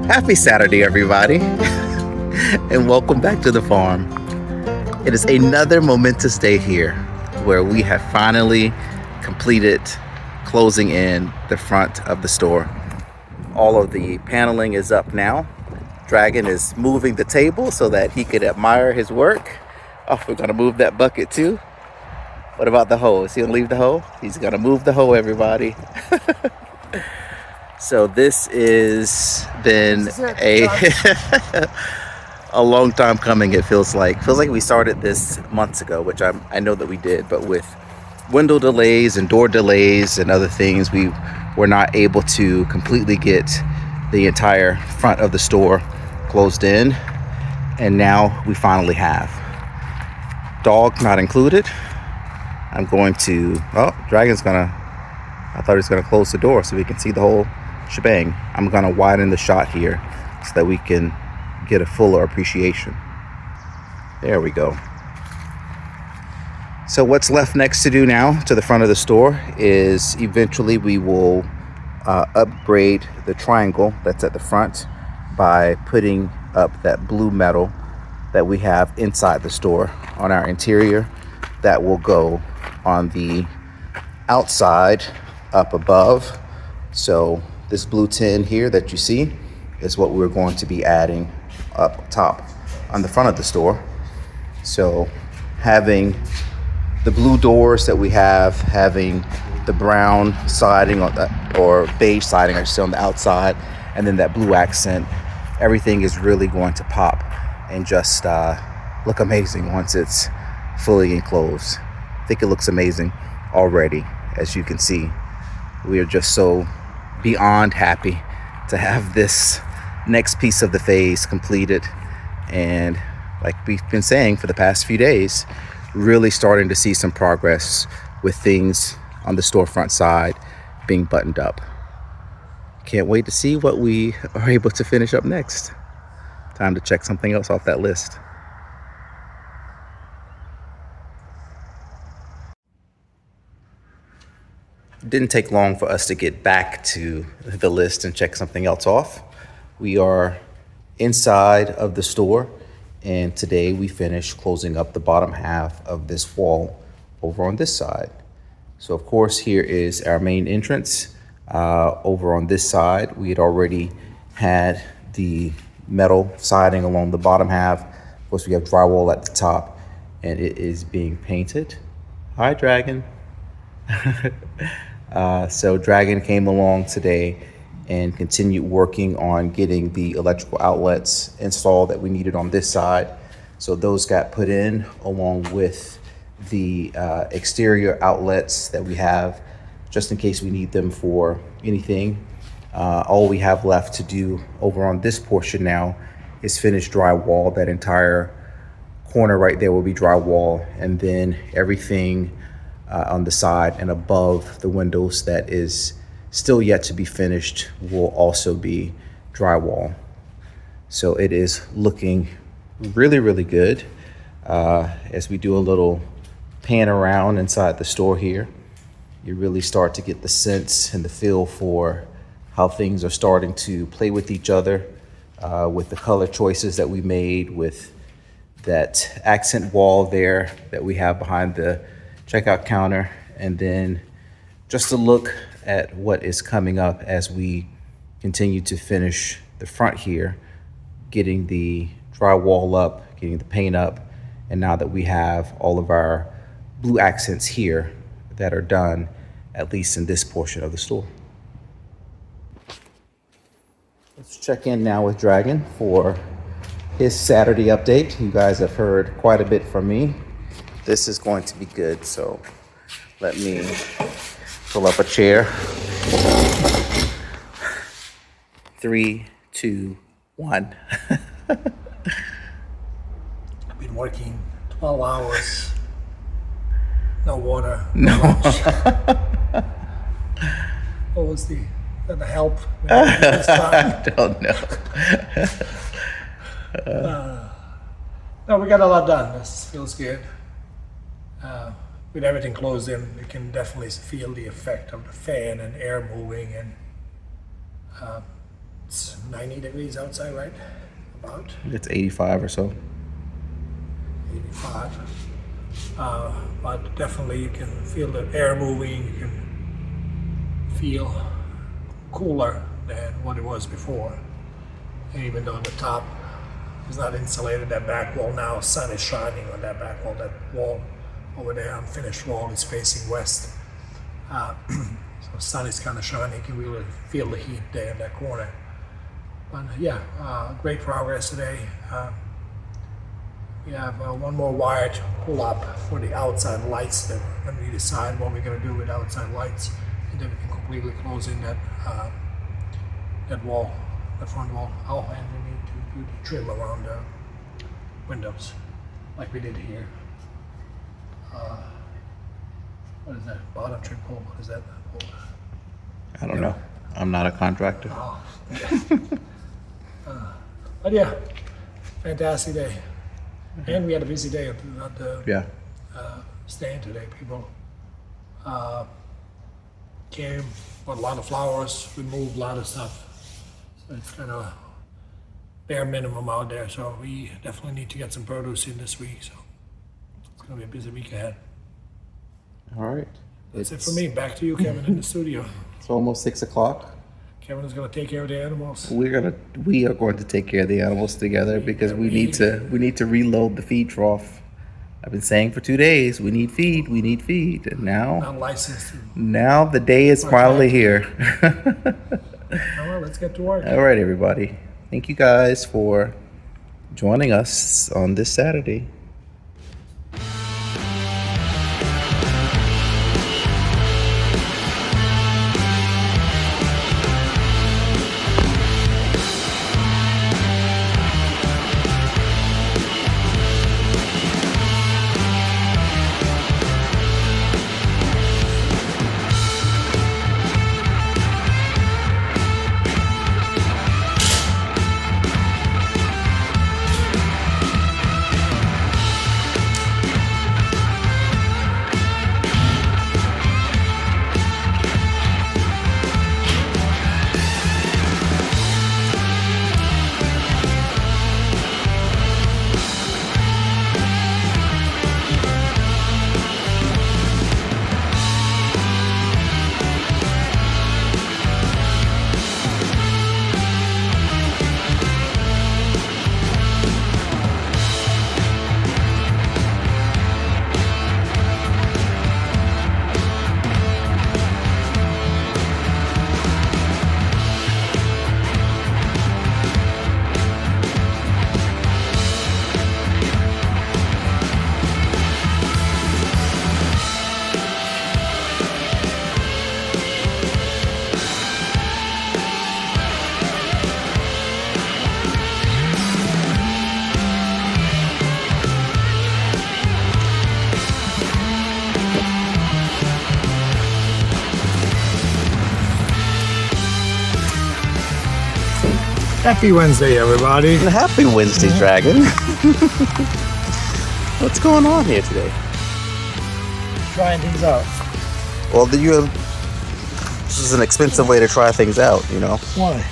Happy Saturday, everybody, and welcome back to the farm. It is another momentous day here where we have finally completed closing in the front of the store. All of the paneling is up now. Dragon is moving the table so that he could admire his work. Oh, we're gonna move that bucket too. What about the hoe? Is he gonna leave the hoe? He's gonna move the hoe, everybody. So this has been a long time coming. It feels like we started this months ago, which I know that we did, but with window delays and door delays and other things, we were not able to completely get the entire front of the store closed in, and now we finally have. Dog not included. I'm going to, Dragon's gonna, I thought he was gonna close the door so we can see the whole shebang. I'm gonna widen the shot here so that we can get a fuller appreciation. There we go. So what's left next to do now to the front of the store is eventually we will upgrade the triangle that's at the front by putting up that blue metal that we have inside the store on our interior that will go on the outside up above. So this blue tin here that you see is what we're going to be adding up top on the front of the store. So having the blue doors that we have, having the brown siding on the, or beige siding I should say, on the outside, and then that blue accent, everything is really going to pop and just look amazing once it's fully enclosed. I think it looks amazing already. As you can see, we are just so beyond happy to have this next piece of the phase completed, and like we've been saying for the past few days, really starting to see some progress with things on the storefront side being buttoned up. Can't wait to see what we are able to finish up next. Time to check something else off that list. It didn't take long for us to get back to the list and check something else off. We are inside of the store, and today we finished closing up the bottom half of this wall over on this side. So of course, here is our main entrance. Over on this side, we had already had the metal siding along the bottom half. Of course, we have drywall at the top, and it is being painted. Hi, Dragon. So Dragon came along today and continued working on getting the electrical outlets installed that we needed on this side. So those got put in along with the exterior outlets that we have just in case we need them for anything. All we have left to do over on this portion now is finish drywall. That entire corner right there will be drywall, and then everything on the side and above the windows that is still yet to be finished will also be drywall. So it is looking really, really good. As we do a little pan around inside the store here, you really start to get the sense and the feel for how things are starting to play with each other, with the color choices that we made, with that accent wall there that we have behind the checkout counter, and then just a look at what is coming up as we continue to finish the front here, getting the drywall up, getting the paint up, and now that we have all of our blue accents here that are done, at least in this portion of the store. Let's check in now with Dragon for his Saturday update. You guys have heard quite a bit from me. This is going to be good, so let me pull up a chair. 3, 2, 1. I've been working 12 hours. No water. No. What was the help? I don't know. No, we got a lot done. This feels good. With everything closed in, you can definitely feel the effect of the fan and air moving, and it's 90 degrees outside, right? About It's 85 or so. 85. But definitely you can feel the air moving. You can feel cooler than what it was before. And even though the top is not insulated, that back wall now, sun is shining on that back wall. That wall over there, unfinished wall, is facing west. So sun is kind of shining. You can really feel the heat there in that corner. But yeah, great progress today. We have one more wire to pull up for the outside lights that when we decide what we're going to do with outside lights, and then we can completely close in that that wall, the front wall. Oh, and we need to do the trim around the windows, like we did here. What is that? Bottom trim pole? What is that? I don't know. I'm not a contractor. Oh, yeah. But yeah, fantastic day. And we had a busy day at the Yeah. stand today. People came, bought a lot of flowers, we moved a lot of stuff. So it's kind of bare minimum out there. So we definitely need to get some produce in this week. So it's going to be a busy week ahead. All right. That's it for me. Back to you, Kevin, in the studio. It's almost 6 o'clock. Kevin is going to take care of the animals. We are going to take care of the animals together because we need to reload the feed trough. I've been saying for 2 days, we need feed, and now Not licensed. now the day is finally here. All right, let's get to work. All right, everybody. Thank you guys for joining us on this Saturday. Happy Wednesday, everybody. Happy Wednesday, Dragon. What's going on here today? Trying things out. Well, this is an expensive way to try things out, you know. Why?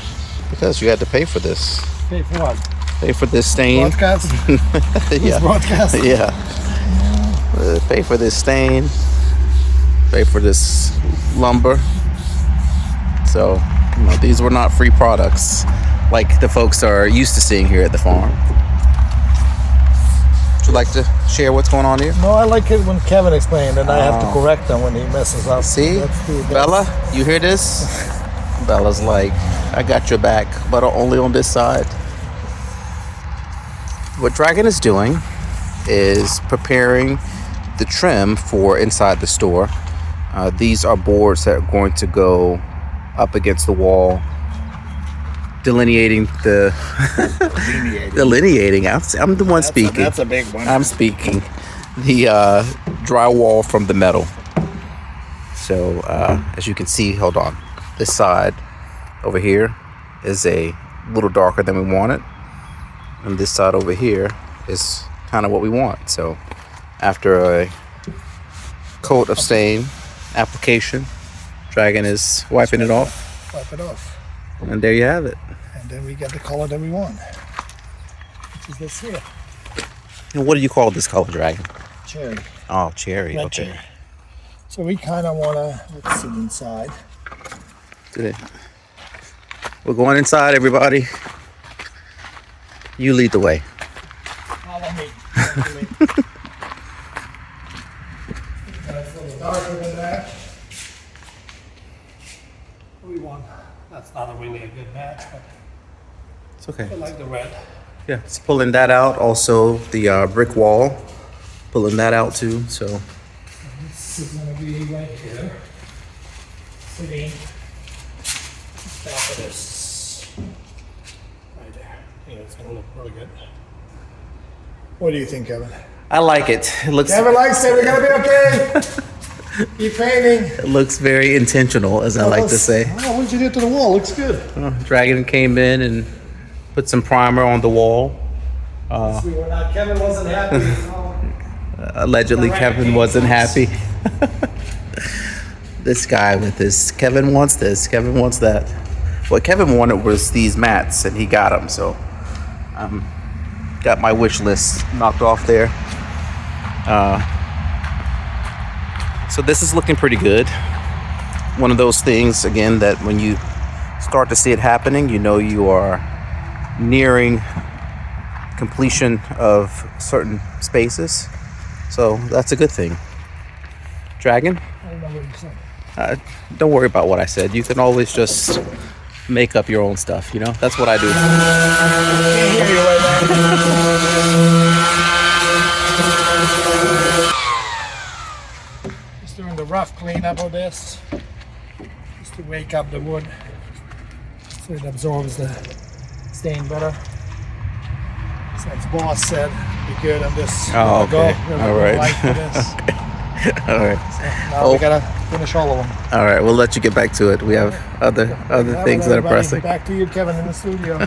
Because you had to pay for this. Pay for what? Pay for this stain. Broadcast? Yeah. Broadcast? Yeah. Pay for this stain. Pay for this lumber. So, you know, these were not free products like the folks are used to seeing here at the farm. Would you like to share what's going on here? No, I like it when Kevin explained, and I have to correct him when he messes up. See? Bella, you hear this? Bella's like, I got your back, but only on this side. What Dragon is doing is preparing the trim for inside the store. These are boards that are going to go up against the wall, delineating the delineating. I'm the one speaking. That's a big one. I'm speaking the drywall from the metal. So as you can see, hold on, this side over here is a little darker than we wanted, and this side over here is kind of what we want. So after a coat of stain application, Dragon is wiping it off. Wipe it off. And there you have it. And then we get the color that we want, which is this here. And what do you call this color, Dragon? Cherry. Oh, cherry. Red Okay. cherry. So we kind of want to, let's see inside. Good. We're going inside, everybody. You lead the way. Follow me. That's a little darker than that. We want, that's not really a good match, but It's okay. I like the red. Yeah, it's pulling that out. Also, the brick wall, pulling that out too. So This is going to be right here. Sitting top of this. Right there. Yeah, it's going to look really good. What do you think, Kevin? I like it. It looks Kevin likes it. We're going to be okay. Keep painting. it looks very intentional, as I like to say. Oh, what did you do to the wall? Looks good. Dragon came in and put some primer on the wall. See, we're not, Kevin wasn't happy. Allegedly, Kevin wasn't happy. This guy with this, Kevin wants this, Kevin wants that. What Kevin wanted was these mats, and he got them. So, got my wish list knocked off there. So this is looking pretty good. One of those things, again, that when you start to see it happening, you know you are nearing completion of certain spaces. So that's a good thing. Dragon, I don't know what you said. don't worry about what I said. You can always just make up your own stuff, you know? That's what I do. I can't hear you right now. Just doing the rough cleanup of this, just to wake up the wood so it absorbs the stain better. Since boss said be good on this. Oh, okay. All right. Light for this. All right. Now we gotta finish all of them. All right, we'll let you get back to it. We have other things that are Everybody, pressing. Back to you, Kevin, in the studio.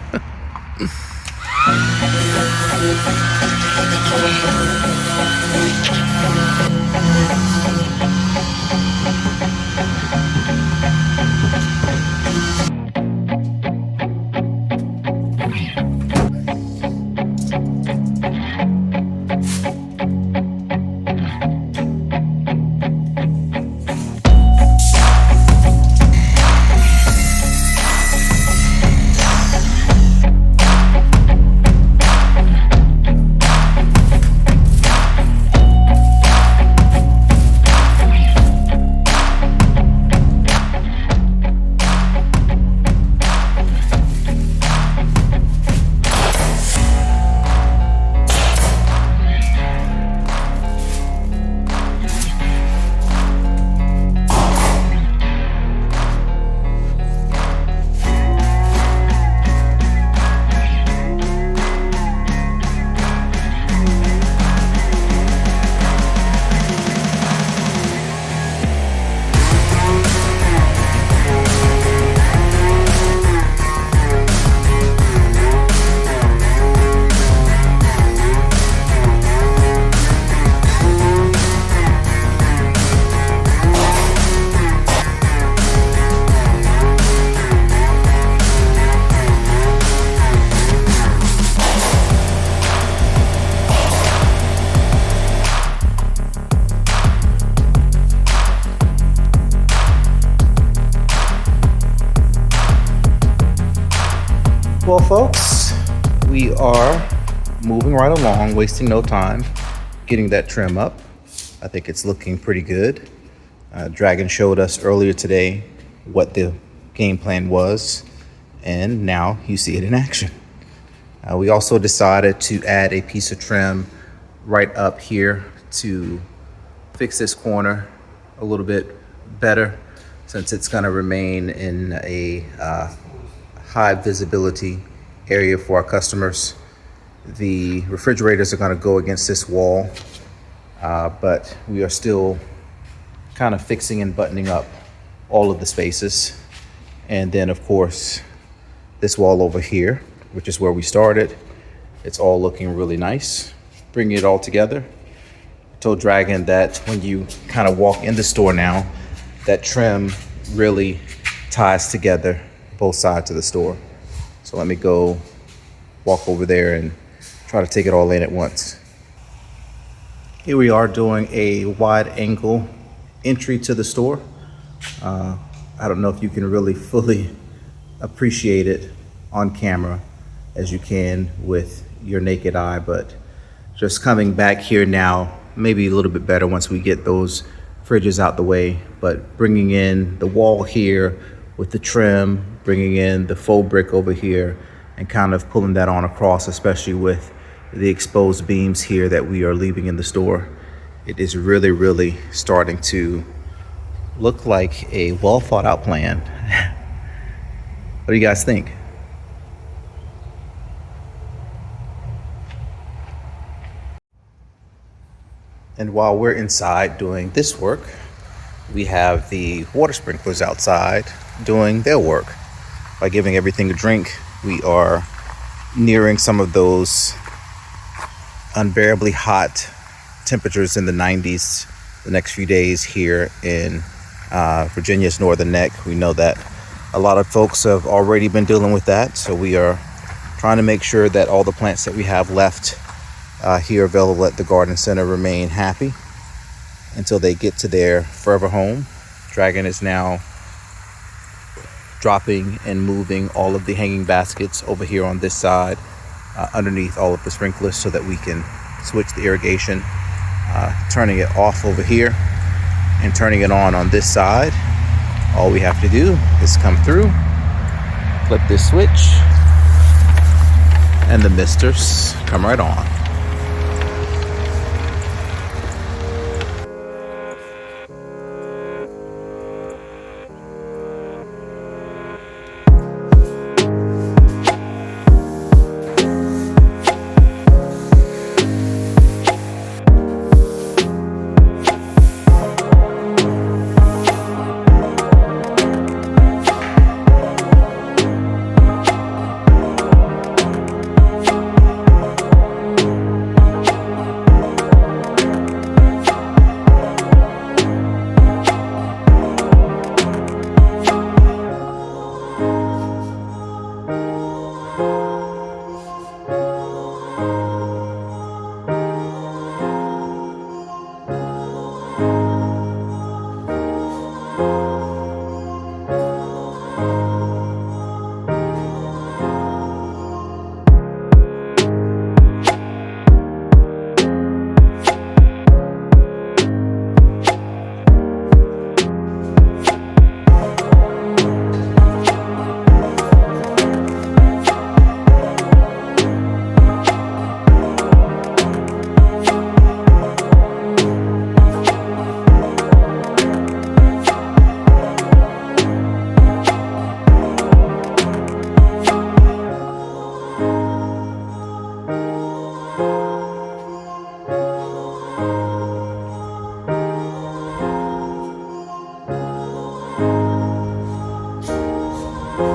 Well, folks, we are moving right along, wasting no time getting that trim up. I think it's looking pretty good. Dragon showed us earlier today what the game plan was, and now you see it in action. We also decided to add a piece of trim right up here to fix this corner a little bit better, since it's going to remain in a high visibility area for our customers. The refrigerators are going to go against this wall, but we are still kind of fixing and buttoning up all of the spaces. And then of course this wall over here, which is where we started, it's all looking really nice. Bringing it all together. I told Dragon that when you kind of walk in the store now, that trim really ties together both sides of the store. So let me go walk over there and try to take it all in at once. Here we are doing a wide angle entry to the store. I don't know if you can really fully appreciate it on camera as you can with your naked eye, but just coming back here now, maybe a little bit better once we get those fridges out the way, but bringing in the wall here with the trim, bringing in the faux brick over here, and kind of pulling that on across, especially with the exposed beams here that we are leaving in the store. It is really, really starting to look like a well thought out plan. What do you guys think? And while we're inside doing this work, we have the water sprinklers outside doing their work. By giving everything a drink, we are nearing some of those unbearably hot temperatures in the 90s the next few days here in Virginia's northern neck. We know that a lot of folks have already been dealing with that, so we are trying to make sure that all the plants that we have left here available at the garden center remain happy until they get to their forever home. Dragon is now dropping and moving all of the hanging baskets over here on this side underneath all of the sprinklers so that we can switch the irrigation, turning it off over here and turning it on this side. All we have to do is come through, flip this switch, and the misters come right on.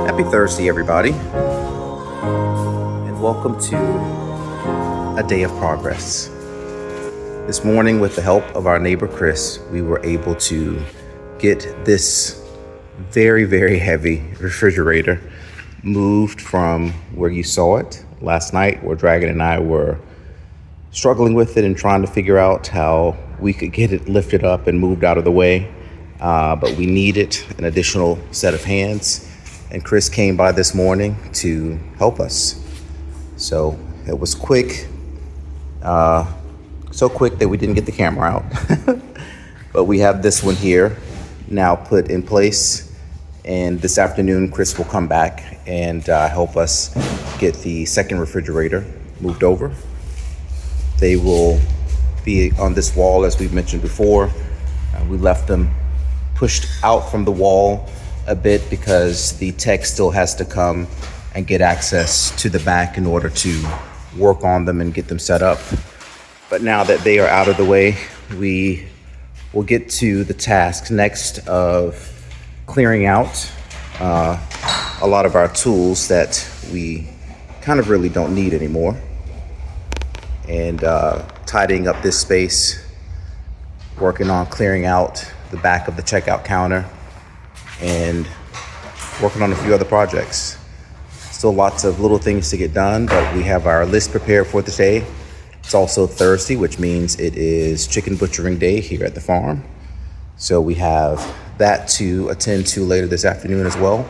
Happy Thursday, everybody, and welcome to a day of progress. This morning, with the help of our neighbor Chris, we were able to get this very, very heavy refrigerator moved from where you saw it last night, where Dragon and I were struggling with it and trying to figure out how we could get it lifted up and moved out of the way. But we needed an additional set of hands. and Chris came by this morning to help us. So it was quick, so quick that we didn't get the camera out. But we have this one here now put in place. And this afternoon, Chris will come back and help us get the second refrigerator moved over. They will be on this wall, as we've mentioned before. We left them pushed out from the wall a bit because the tech still has to come and get access to the back in order to work on them and get them set up. But now that they are out of the way, we will get to the task next of clearing out a lot of our tools that we kind of really don't need anymore, and tidying up this space, working on clearing out the back of the checkout counter, and working on a few other projects. Still lots of little things to get done, but we have our list prepared for today. It's also Thursday, which means it is chicken butchering day here at the farm. So we have that to attend to later this afternoon as well.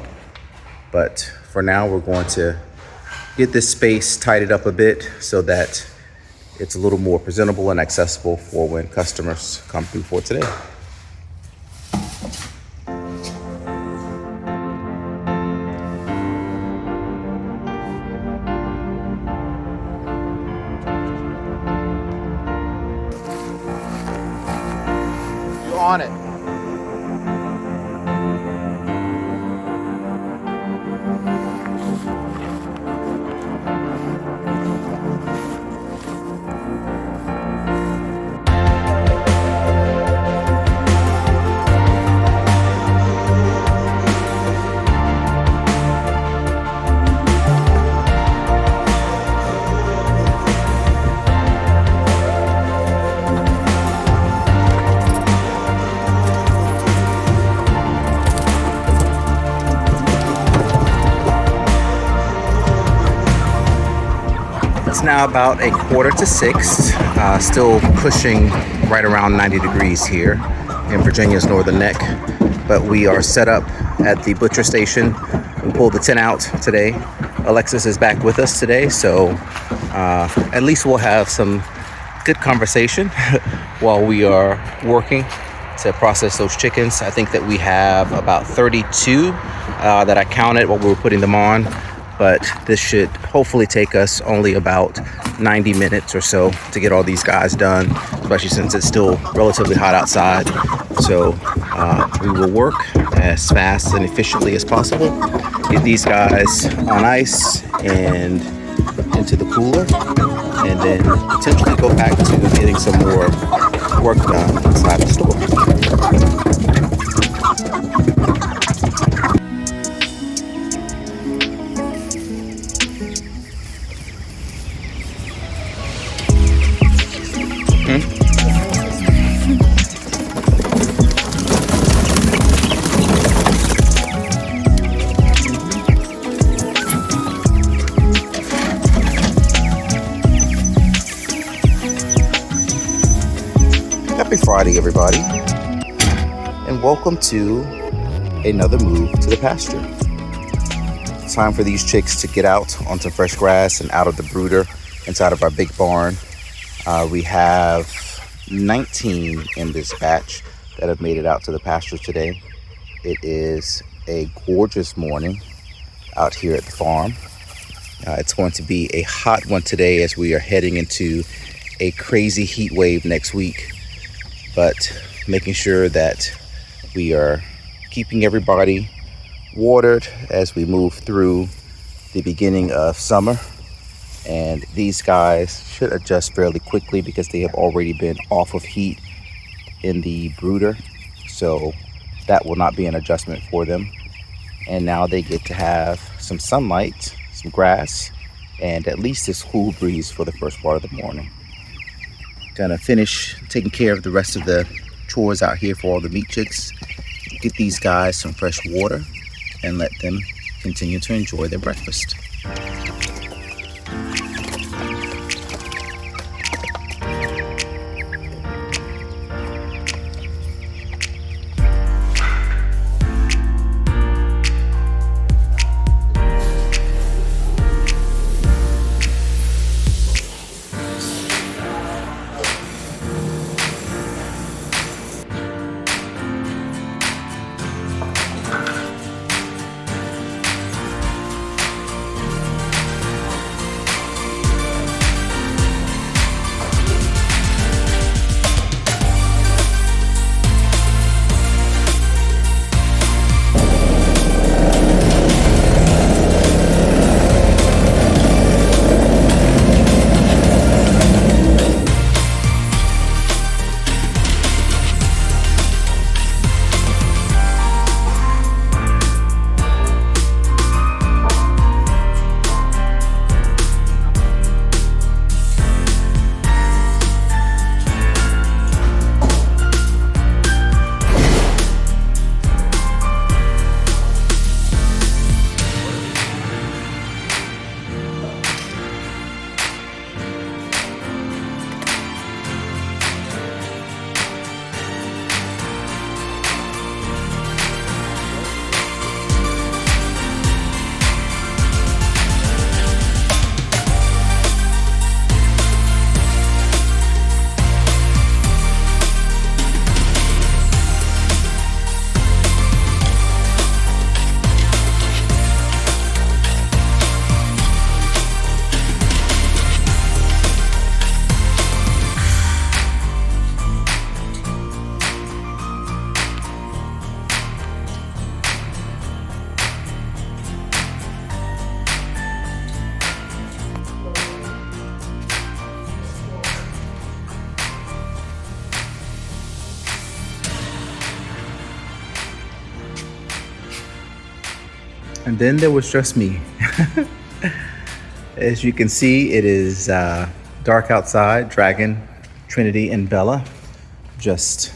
But for now, we're going to get this space tidied up a bit so that it's a little more presentable and accessible for when customers come through for today. You're on it. Now about 5:45, still pushing right around 90 degrees here in Virginia's northern neck, but we are set up at the butcher station. We pulled the tent out today. Alexis is back with us today, so at least we'll have some good conversation while we are working to process those chickens. I think that we have about 32 that I counted while we were putting them on. But this should hopefully take us only about 90 minutes or so to get all these guys done, especially since it's still relatively hot outside. So we will work as fast and efficiently as possible, get these guys on ice and into the cooler, and then potentially go back to getting some more work done inside the store. Happy Friday, everybody, and welcome to another move to the pasture. It's time for these chicks to get out onto fresh grass and out of the brooder inside of our big barn. We have 19 in this batch that have made it out to the pasture today. It is a gorgeous morning out here at the farm. It's going to be a hot one today as we are heading into a crazy heat wave next week. But making sure that we are keeping everybody watered as we move through the beginning of summer. And these guys should adjust fairly quickly because they have already been off of heat in the brooder. So that will not be an adjustment for them. And now they get to have some sunlight, some grass, and at least this cool breeze for the first part of the morning. Gonna finish taking care of the rest of the chores out here for all the meat chicks, get these guys some fresh water, and let them continue to enjoy their breakfast. And then there was just me. As you can see, it is dark outside. Dragon, Trinity, and Bella just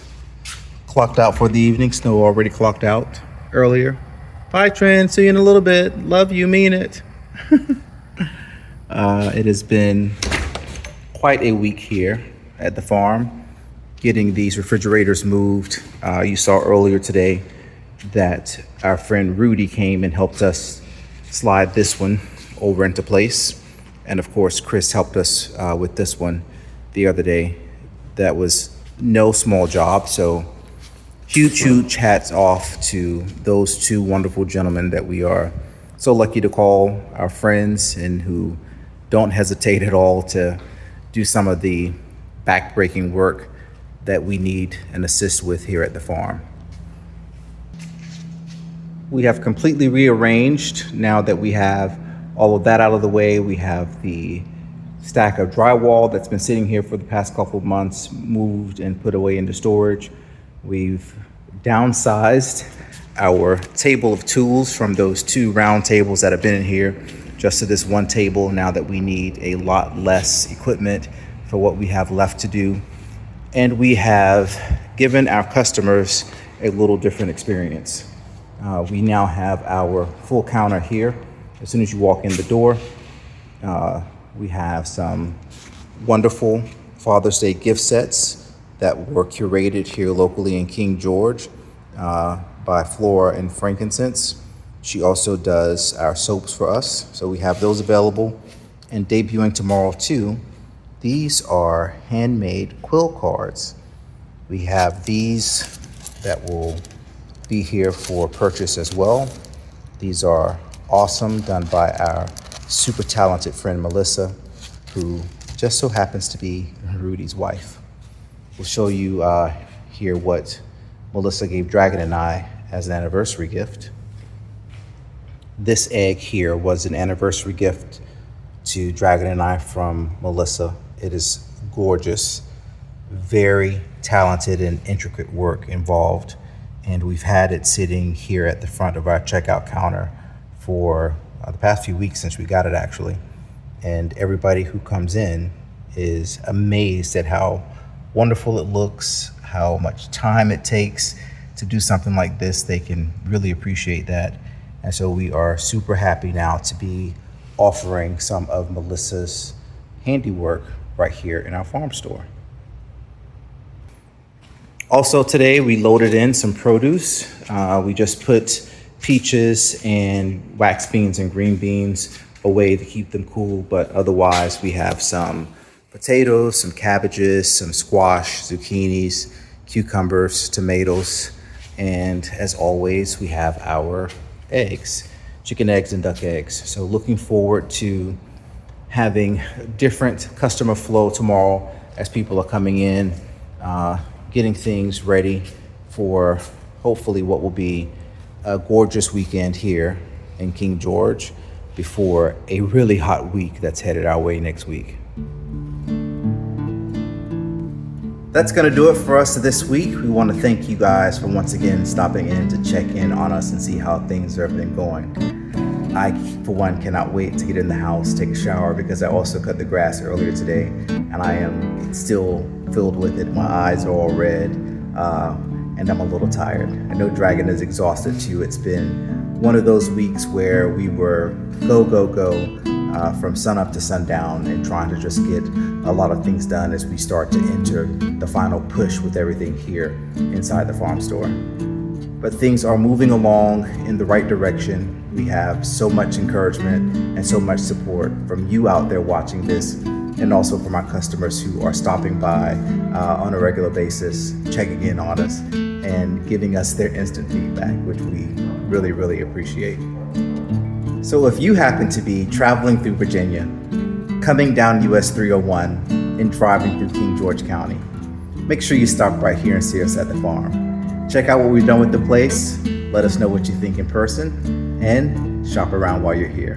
clocked out for the evening. Snow already clocked out earlier. Bye, Trin. See you in a little bit. Love you. Mean it. It has been quite a week here at the farm, getting these refrigerators moved. You saw earlier today that our friend Rudy came and helped us slide this one over into place. And of course, Chris helped us with this one the other day. That was no small job. So huge hats off to those two wonderful gentlemen that we are so lucky to call our friends and who don't hesitate at all to do some of the backbreaking work that we need and assist with here at the farm. We have completely rearranged now that we have all of that out of the way. We have the stack of drywall that's been sitting here for the past couple of months moved and put away into storage. We've downsized our table of tools from those two round tables that have been in here just to this one table now that we need a lot less equipment for what we have left to do. And we have given our customers a little different experience. We now have our full counter here. As soon as you walk in the door, we have some wonderful Father's Day gift sets that were curated here locally in King George by Flora and Frankincense. She also does our soaps for us, so we have those available. And debuting tomorrow too, these are handmade quill cards. We have these that will be here for purchase as well. These are awesome, done by our super talented friend Melissa, who just so happens to be Rudy's wife. We'll show you here what Melissa gave Dragon and I as an anniversary gift. This egg here was an anniversary gift to Dragon and I from Melissa. It is gorgeous, very talented and intricate work involved. And we've had it sitting here at the front of our checkout counter for the past few weeks since we got it actually. And everybody who comes in is amazed at how wonderful it looks, how much time it takes to do something like this. They can really appreciate that. And so we are super happy now to be offering some of Melissa's handiwork right here in our farm store. Also today we loaded in some produce. We just put peaches and wax beans and green beans away to keep them cool, but otherwise we have some potatoes, some cabbages, some squash, zucchinis, cucumbers, tomatoes, and as always we have our eggs, chicken eggs and duck eggs. So looking forward to having different customer flow tomorrow as people are coming in, getting things ready for hopefully what will be a gorgeous weekend here in King George before a really hot week that's headed our way next week. That's going to do it for us this week. We want to thank you guys for once again stopping in to check in on us and see how things have been going. I, for one, cannot wait to get in the house, take a shower, because I also cut the grass earlier today and I am still filled with it. My eyes are all red and I'm a little tired. I know Dragon is exhausted too. It's been one of those weeks where we were go from sunup to sundown and trying to just get a lot of things done as we start to enter the final push with everything here inside the farm store. But things are moving along in the right direction. We have so much encouragement and so much support from you out there watching this, and also from our customers who are stopping by on a regular basis, checking in on us and giving us their instant feedback, which we really appreciate. So if you happen to be traveling through Virginia, coming down US 301 and driving through King George County, make sure you stop right here and see us at the farm. Check out what we've done with the place, let us know what you think in person, and shop around while you're here.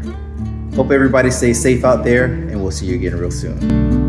Hope everybody stays safe out there, and we'll see you again real soon.